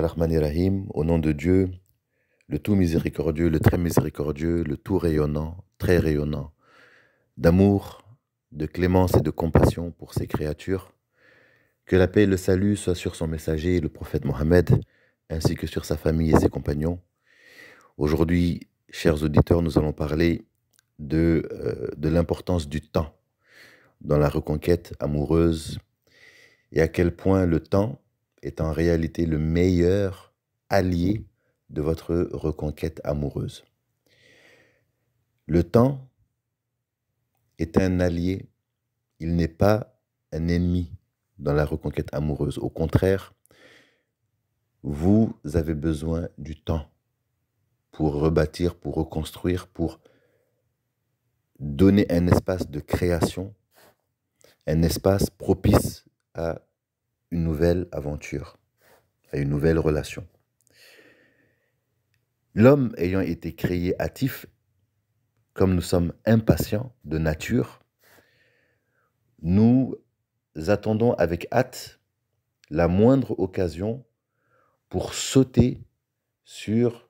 Rahim, au nom de Dieu, le tout miséricordieux, le très miséricordieux, le tout rayonnant, très rayonnant, d'amour, de clémence et de compassion pour ses créatures. Que la paix et le salut soient sur son messager, le prophète Mohammed, ainsi que sur sa famille et ses compagnons. Aujourd'hui, chers auditeurs, nous allons parler de l'importance du temps dans la reconquête amoureuse et à quel point le temps est en réalité le meilleur allié de votre reconquête amoureuse. Le temps est un allié, il n'est pas un ennemi dans la reconquête amoureuse. Au contraire, vous avez besoin du temps pour rebâtir, pour reconstruire, pour donner un espace de création, un espace propice à une nouvelle aventure, à une nouvelle relation. L'homme ayant été créé hâtif, comme nous sommes impatients de nature, nous attendons avec hâte la moindre occasion pour sauter sur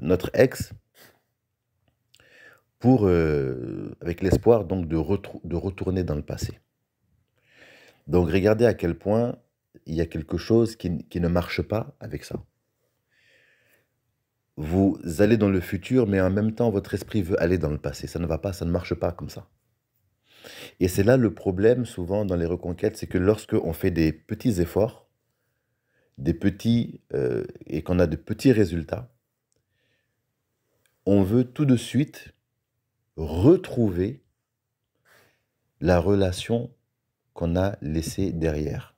notre ex, avec l'espoir donc de retourner dans le passé. Donc regardez à quel point il y a quelque chose qui ne marche pas avec ça. Vous allez dans le futur, mais en même temps, votre esprit veut aller dans le passé. Ça ne va pas, ça ne marche pas comme ça. Et c'est là le problème, souvent, dans les reconquêtes, c'est que lorsqu'on fait des petits efforts, et qu'on a de petits résultats, on veut tout de suite retrouver la relation qu'on a laissée derrière.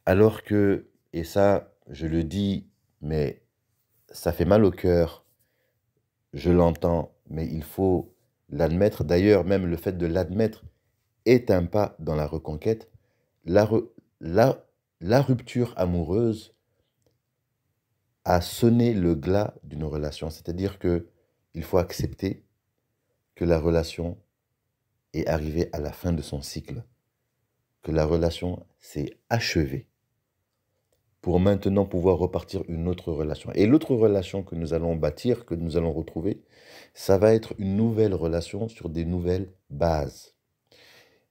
Alors que, et ça, je le dis, mais ça fait mal au cœur, je l'entends, mais il faut l'admettre. D'ailleurs, même le fait de l'admettre est un pas dans la reconquête. La rupture amoureuse a sonné le glas d'une relation. C'est-à-dire qu'il faut accepter que la relation est arrivée à la fin de son cycle, que la relation s'est achevée, pour maintenant pouvoir repartir une autre relation. Et l'autre relation que nous allons bâtir, que nous allons retrouver, ça va être une nouvelle relation sur des nouvelles bases.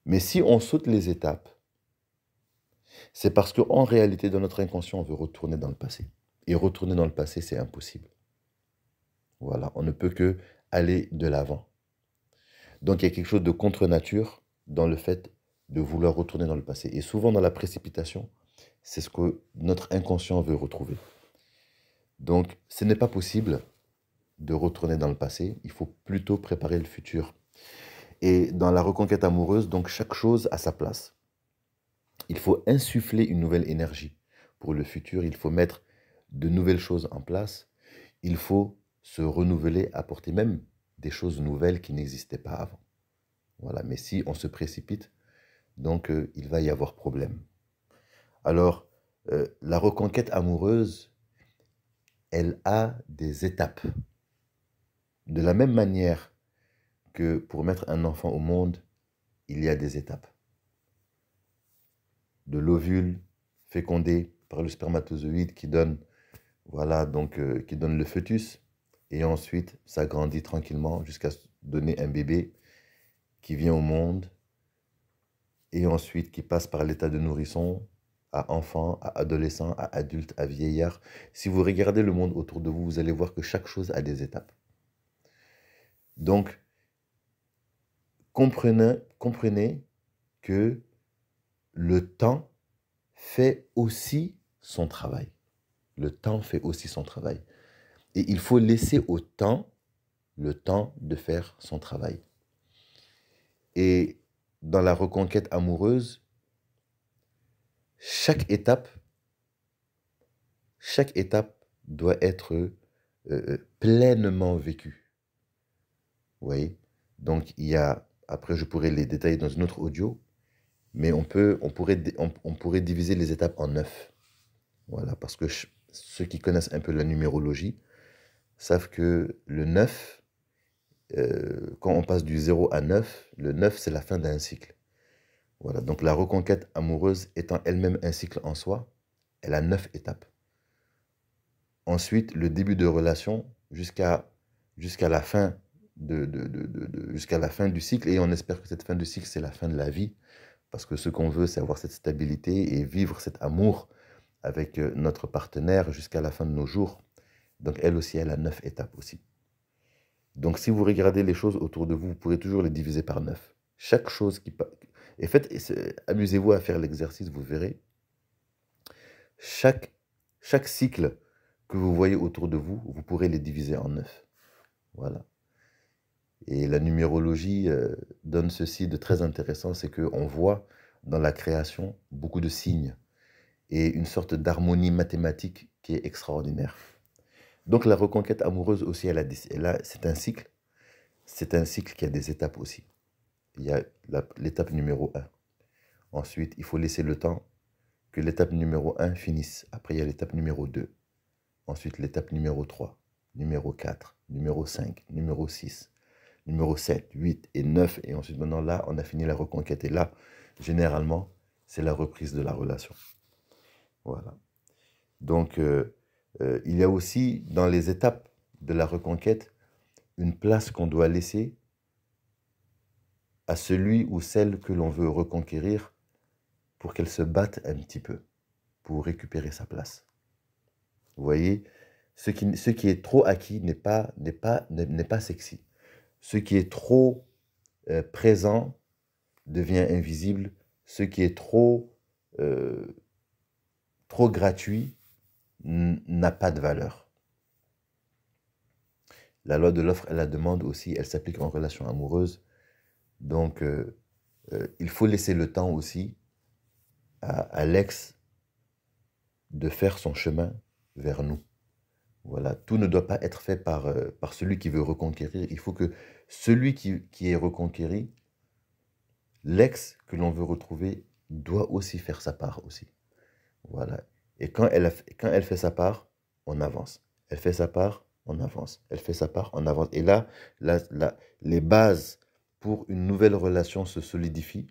Mais si on saute les étapes, c'est parce qu'en réalité, dans notre inconscient, on veut retourner dans le passé. Et retourner dans le passé, c'est impossible. Voilà, on ne peut que aller de l'avant. Donc il y a quelque chose de contre-nature dans le fait de vouloir retourner dans le passé. Et souvent dans la précipitation, c'est ce que notre inconscient veut retrouver. Donc ce n'est pas possible de retourner dans le passé, il faut plutôt préparer le futur. Et dans la reconquête amoureuse, donc chaque chose a sa place. Il faut insuffler une nouvelle énergie pour le futur, il faut mettre de nouvelles choses en place, il faut se renouveler, apporter même des choses nouvelles qui n'existaient pas avant. Voilà, mais si on se précipite, donc il va y avoir problème. Alors, la reconquête amoureuse, elle a des étapes. De la même manière que pour mettre un enfant au monde, il y a des étapes. De l'ovule fécondé par le spermatozoïde qui donne, voilà, donc, qui donne le fœtus, et ensuite ça grandit tranquillement jusqu'à donner un bébé qui vient au monde, et ensuite qui passe par l'état de nourrisson, à enfant, à adolescent, à adulte, à vieillard. Si vous regardez le monde autour de vous, vous allez voir que chaque chose a des étapes. Donc, comprenez que le temps fait aussi son travail. Le temps fait aussi son travail. Et il faut laisser au temps le temps de faire son travail. Et dans la reconquête amoureuse, chaque étape doit être pleinement vécue. Vous voyez? Donc, il y a, après je pourrais les détailler dans une autre audio, mais on pourrait diviser les étapes en 9. Voilà, parce que ceux qui connaissent un peu la numérologie savent que le 9, quand on passe du 0 à 9, le 9 c'est la fin d'un cycle. Voilà, donc la reconquête amoureuse étant elle-même un cycle en soi, elle a 9 étapes. Ensuite, le début de relation jusqu'à la fin jusqu'à la fin du cycle, et on espère que cette fin du cycle, c'est la fin de la vie, parce que ce qu'on veut, c'est avoir cette stabilité et vivre cet amour avec notre partenaire jusqu'à la fin de nos jours. Donc elle aussi, elle a 9 étapes aussi. Donc si vous regardez les choses autour de vous, vous pourrez toujours les diviser par 9. Chaque chose qui... Et amusez-vous à faire l'exercice, vous verrez. Chaque cycle que vous voyez autour de vous, vous pourrez les diviser en 9. Voilà. Et la numérologie donne ceci de très intéressant, c'est qu'on voit dans la création beaucoup de signes et une sorte d'harmonie mathématique qui est extraordinaire. Donc la reconquête amoureuse aussi, c'est un cycle. C'est un cycle qui a des étapes aussi. Il y a l'étape numéro 1. Ensuite, il faut laisser le temps que l'étape numéro 1 finisse. Après, il y a l'étape numéro 2. Ensuite, l'étape numéro 3, numéro 4, numéro 5, numéro 6, numéro 7, 8 et 9. Et ensuite, maintenant, là, on a fini la reconquête. Et là, généralement, c'est la reprise de la relation. Voilà. Donc, il y a aussi, dans les étapes de la reconquête, une place qu'on doit laisser à celui ou celle que l'on veut reconquérir pour qu'elle se batte un petit peu, pour récupérer sa place. Vous voyez, ce qui est trop acquis n'est pas sexy. Ce qui est trop présent devient invisible. Ce qui est trop gratuit n'a pas de valeur. La loi de l'offre et la demande aussi, elle s'applique en relation amoureuse. Donc, il faut laisser le temps aussi à l'ex de faire son chemin vers nous. Voilà, tout ne doit pas être fait par celui qui veut reconquérir. Il faut que celui qui est reconquéri, l'ex que l'on veut retrouver, doit aussi faire sa part aussi. Voilà. Et quand elle fait sa part, on avance. Elle fait sa part, on avance. Elle fait sa part, on avance. Et là, les bases pour une nouvelle relation se solidifient.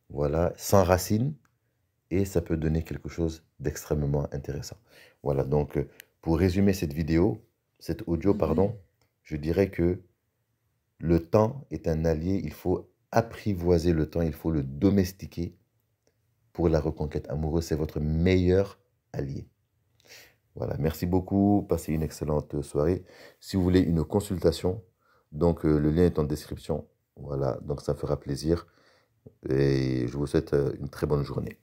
Voilà, s'enracinent. Et ça peut donner quelque chose d'extrêmement intéressant. Voilà, donc pour résumer cette audio, pardon, je dirais que le temps est un allié, il faut apprivoiser le temps, il faut le domestiquer pour la reconquête amoureuse, c'est votre meilleur allié. Voilà, merci beaucoup, passez une excellente soirée. Si vous voulez une consultation, donc le lien est en description. Voilà, donc ça fera plaisir et je vous souhaite une très bonne journée.